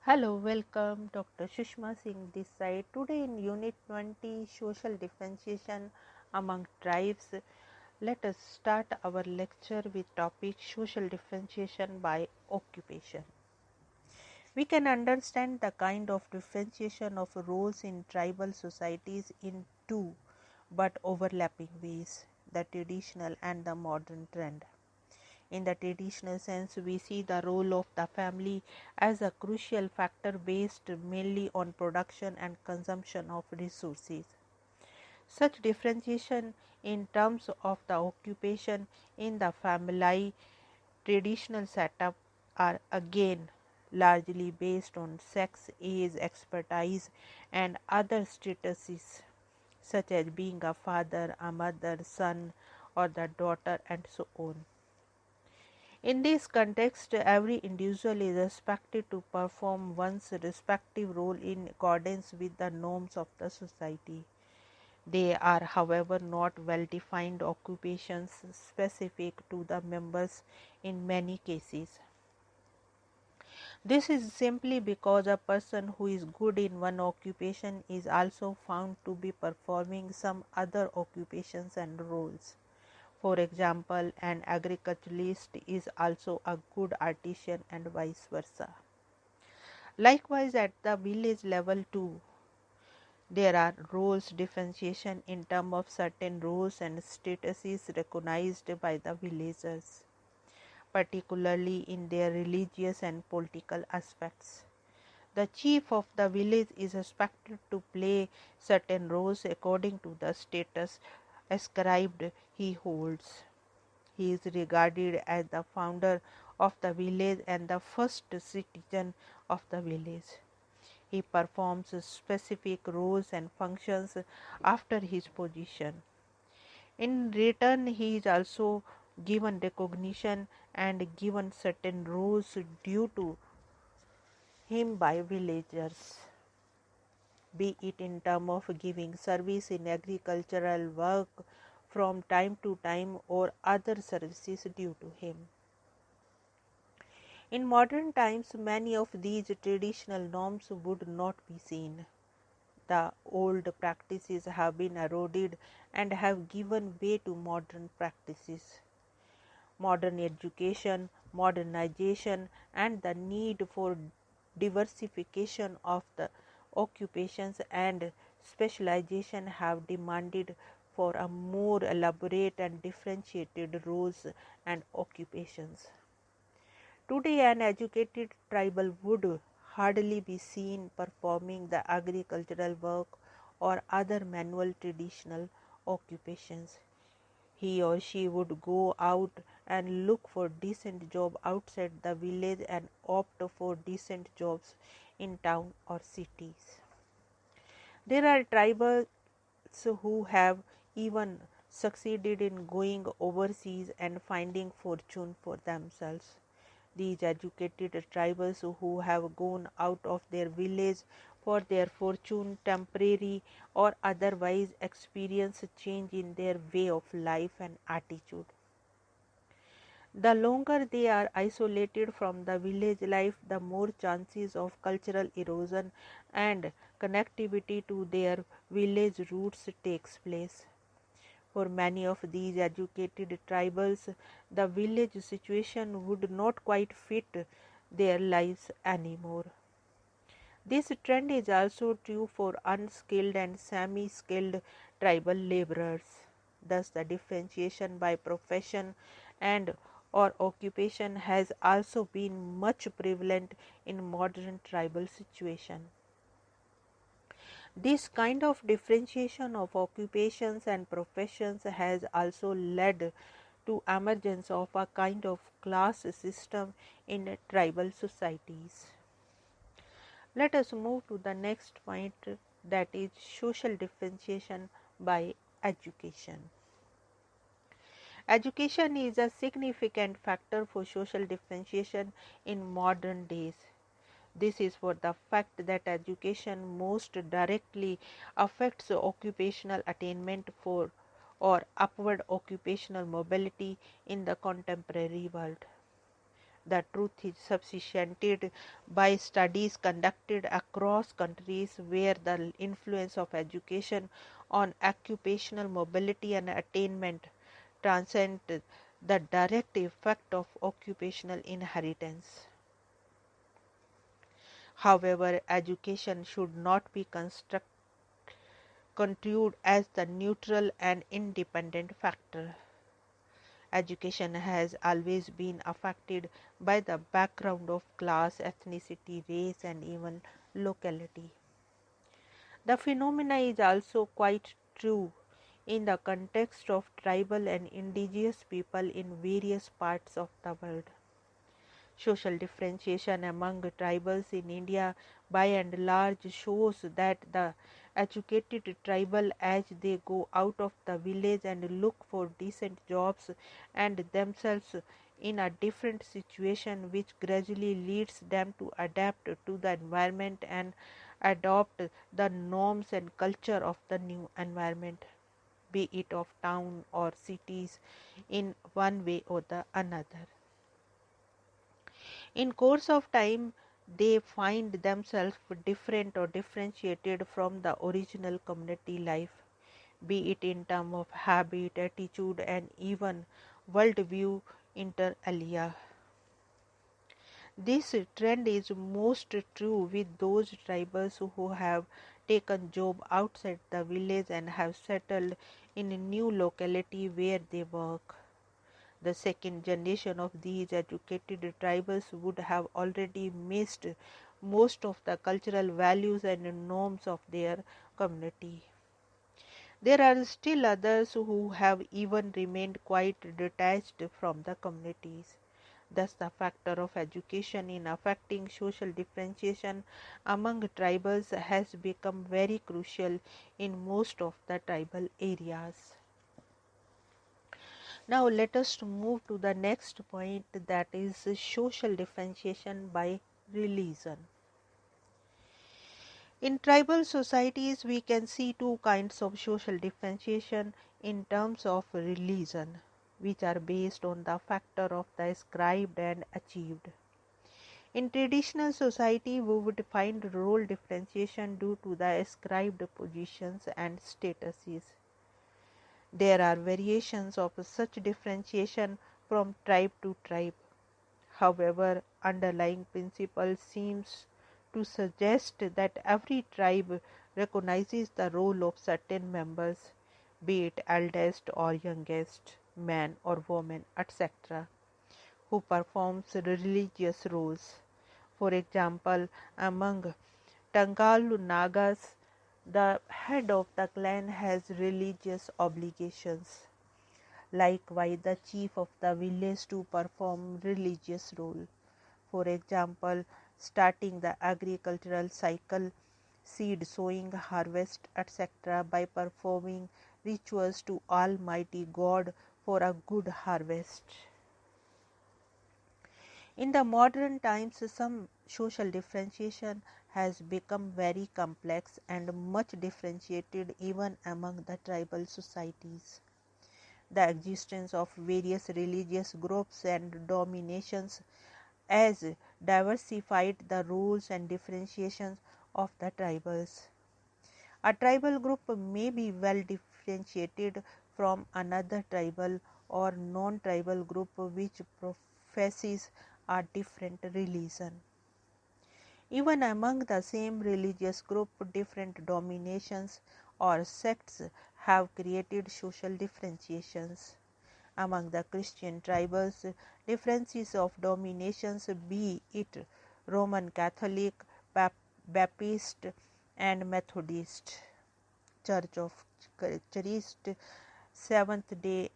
Hello, welcome. Dr. Sushma Singh this side. Today in Unit 20, Social Differentiation Among Tribes, let us start our lecture with topic Social Differentiation by Occupation. We can understand the kind of differentiation of roles in tribal societies in two but overlapping ways, the traditional and the modern trend. In the traditional sense, we see the role of the family as a crucial factor based mainly on production and consumption of resources. Such differentiation in terms of the occupation in the family traditional setup are again largely based on sex, age, expertise, and other statuses such as being a father, a mother, son, or the daughter, and so on. In this context, every individual is expected to perform one's respective role in accordance with the norms of the society. They are, however, not well defined occupations specific to the members in many cases. This is simply because a person who is good in one occupation is also found to be performing some other occupations and roles. For example, an agriculturalist is also a good artisan and vice versa. Likewise, at the village level too, there are roles differentiation in terms of certain roles and statuses recognized by the villagers, particularly in their religious and political aspects. The chief of the village is expected to play certain roles according to the status ascribed he holds. He is regarded as the founder of the village and the first citizen of the village. He performs specific roles and functions after his position. In return, he is also given recognition and given certain roles due to him by villagers, be it in terms of giving service in agricultural work from time to time or other services due to him. In modern times, many of these traditional norms would not be seen. The old practices have been eroded and have given way to modern practices. Modern education, modernization, and the need for diversification of the occupations and specialization have demanded for a more elaborate and differentiated roles and occupations. Today, an educated tribal would hardly be seen performing the agricultural work or other manual traditional occupations. He or she would go out and look for decent job outside the village and opt for decent jobs in town or cities. There are tribals who have even succeeded in going overseas and finding fortune for themselves. These educated tribals who have gone out of their village for their fortune, temporary or otherwise, experience a change in their way of life and attitude. The longer they are isolated from the village life, the more chances of cultural erosion and connectivity to their village roots takes place. For many of these educated tribals, the village situation would not quite fit their lives anymore. This trend is also true for unskilled and semi-skilled tribal laborers. Thus, the differentiation by profession and or occupation has also been much prevalent in modern tribal situation. This kind of differentiation of occupations and professions has also led to emergence of a kind of class system in tribal societies. Let us move to the next point, that is social differentiation by education. Education is a significant factor for social differentiation in modern days. This is for the fact that education most directly affects occupational attainment for or upward occupational mobility in the contemporary world. The truth is substantiated by studies conducted across countries where the influence of education on occupational mobility and attainment transcends the direct effect of occupational inheritance. However, education should not be construed as the neutral and independent factor. Education has always been affected by the background of class, ethnicity, race, and even locality. The phenomena is also quite true in the context of tribal and indigenous people in various parts of the world. Social differentiation among tribals in India by and large shows that the educated tribal, as they go out of the village and look for decent jobs and themselves in a different situation, which gradually leads them to adapt to the environment and adopt the norms and culture of the new environment, be it of town or cities, in one way or the another. In course of time, they find themselves different or differentiated from the original community life, be it in terms of habit, attitude, and even worldview inter alia. This trend is most true with those tribals who have taken job outside the village and have settled in a new locality where they work. The second generation of these educated tribals would have already missed most of the cultural values and norms of their community. There are still others who have even remained quite detached from the communities. Thus, the factor of education in affecting social differentiation among tribals has become very crucial in most of the tribal areas. Now let us move to the next point, that is social differentiation by religion. In tribal societies we can see two kinds of social differentiation in terms of religion, which are based on the factor of the ascribed and achieved. In traditional society we would find role differentiation due to the ascribed positions and statuses. There are variations of such differentiation from tribe to tribe. However, underlying principle seems to suggest that every tribe recognizes the role of certain members, be it eldest or youngest, man or woman, etc., who performs religious roles. For example, among Tangalu Nagas, the head of the clan has religious obligations. Likewise, the chief of the village to perform religious role. For example, starting the agricultural cycle, seed sowing, harvest, etc., by performing rituals to Almighty God for a good harvest. In the modern times, some social differentiation has become very complex and much differentiated even among the tribal societies. The existence of various religious groups and dominations has diversified the roles and differentiations of the tribals. A tribal group may be well differentiated from another tribal or non-tribal group which professes a different religion. Even among the same religious group, different dominations or sects have created social differentiations. Among the Christian tribals, differences of dominations, be it Roman Catholic, Baptist, and Methodist, Church of Christ, Seventh-day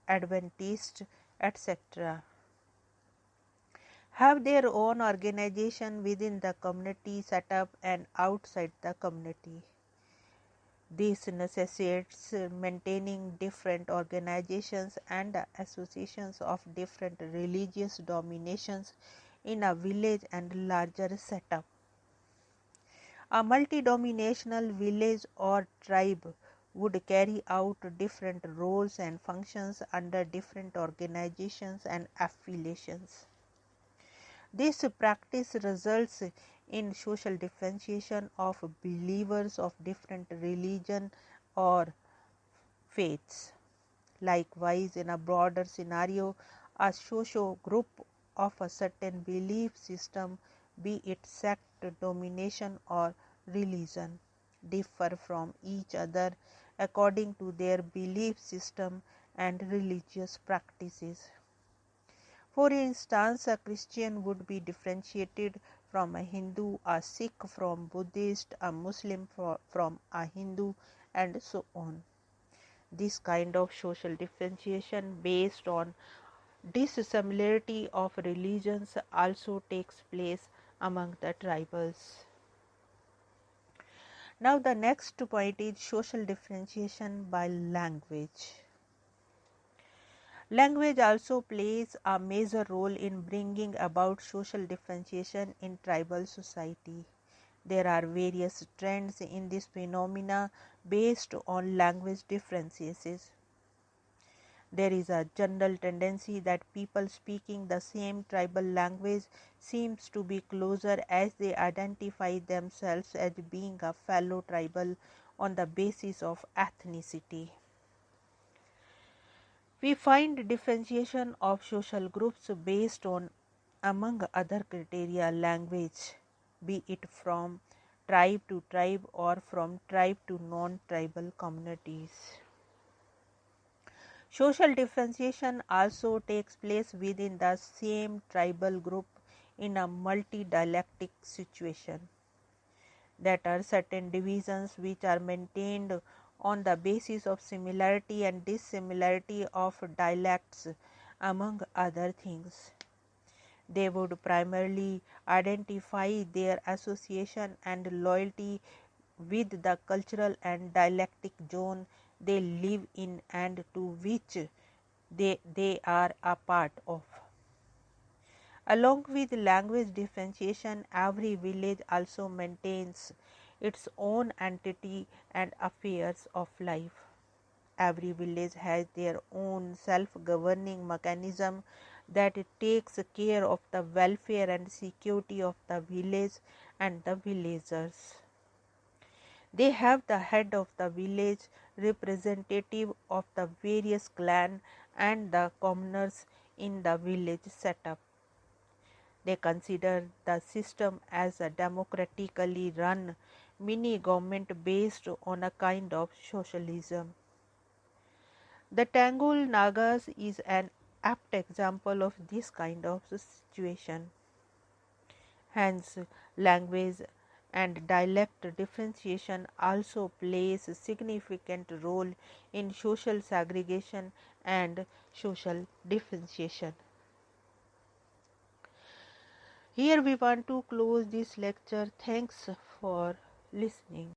Adventist, etc., have their own organization within the community setup and outside the community. This necessitates maintaining different organizations and associations of different religious dominations in a village and larger setup. A multi-dominational village or tribe would carry out different roles and functions under different organizations and affiliations. This practice results in social differentiation of believers of different religion or faiths. Likewise, in a broader scenario, a social group of a certain belief system, be it sect, domination, or religion, differ from each other according to their belief system and religious practices. For instance, a Christian would be differentiated from a Hindu, a Sikh from Buddhist, a Muslim from a Hindu, and so on. This kind of social differentiation based on dissimilarity of religions also takes place among the tribals. Now the next point is social differentiation by language. Language also plays a major role in bringing about social differentiation in tribal society. There are various trends in this phenomena based on language differences. There is a general tendency that people speaking the same tribal language seems to be closer as they identify themselves as being a fellow tribal on the basis of ethnicity. We find differentiation of social groups based on, among other criteria, language, be it from tribe to tribe or from tribe to non-tribal communities. Social differentiation also takes place within the same tribal group in a multi-dialectic situation. That are certain divisions which are maintained on the basis of similarity and dissimilarity of dialects, among other things. They would primarily identify their association and loyalty with the cultural and dialectic zone they live in and to which they are a part of. Along with language differentiation, every village also maintains its own entity and affairs of life. Every village has their own self-governing mechanism that takes care of the welfare and security of the village and the villagers. They have the head of the village, representative of the various clans and the commoners in the village setup. They consider the system as a democratically run mini government based on a kind of socialism. The Tangul Nagas is an apt example of this kind of situation. Hence, language and dialect differentiation also plays a significant role in social segregation and social differentiation. Here we want to close this lecture. Thanks for listening.